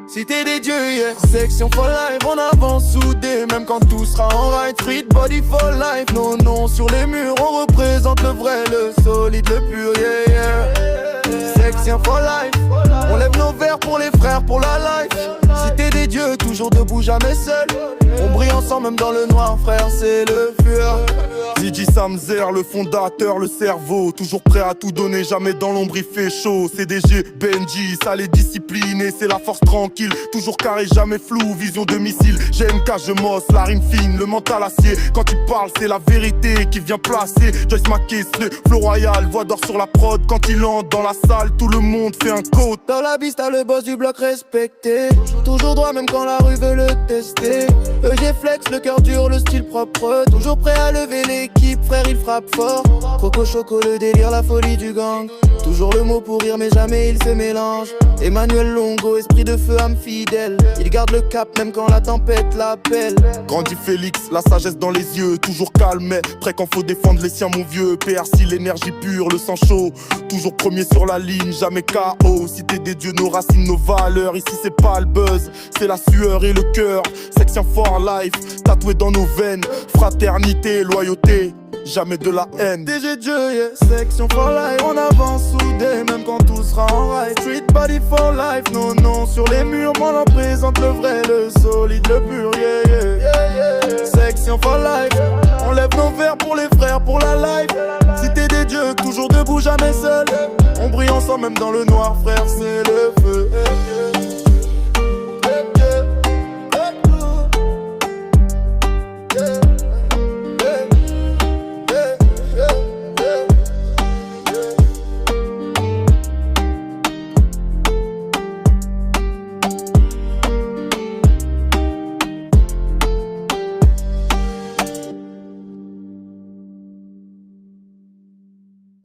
Cité des dieux, yeah. Section for life, on avance soudé, même quand tout sera en ride. Street body for life, non, non, sur les murs, on représente le vrai, le solide, le pur, yeah, yeah. Section for life, on lève nos verres pour les frères, pour la life. Cité des dieux, toujours debout, jamais seul. On brille ensemble, même dans le noir, frère, c'est le fur. DJ Samzer, le fondateur, le cerveau, toujours prêt à tout donner, jamais dans l'ombre il fait chaud. CDG, Benji, ça les discipliné, c'est la force tranquille, toujours carré, jamais flou, vision de missile. GMK, je mosse, la rime fine, le mental acier. Quand il parle, c'est la vérité qui vient placer. Joyce Mackis, le flow royal, voix d'or sur la prod. Quand il entre dans la salle, tout le monde fait un côte. Dans la bise, t'as le boss du bloc respecté. Toujours droit, même quand la rue veut le tester. EG flex, le cœur dur, le style propre. Toujours prêt à lever l'équipe, frère, il frappe fort. Coco Choco, le délire, la folie du gang. Toujours le mot pour rire, mais jamais il se mélange. Emmanuel Longo, esprit de feu, âme fidèle. Il garde le cap, même quand la tempête l'appelle. Grandi Félix, la sagesse dans les yeux, toujours calme, mais prêt quand faut défendre les siens, mon vieux. PRC, l'énergie pure, le sang chaud. Toujours premier sur la ligne, jamais KO. Cité des dieux, nos racines, nos valeurs. Ici, c'est pas le buzz, c'est la sueur et le cœur. Section for life, tatoué dans nos veines. Fraternité, loyauté, jamais de la haine. DG Dieu, yeah. Section for life, on avance soudé, même quand tout sera en ride. Street body for life, non, non, sur les murs, on en présente le vrai, le solide, le pur, yeah, yeah, yeah, yeah. Section for life, on lève nos verres pour les frères, pour la life. Cité des dieux, toujours debout, jamais seul. On brille ensemble, même dans le noir, frère, c'est le feu.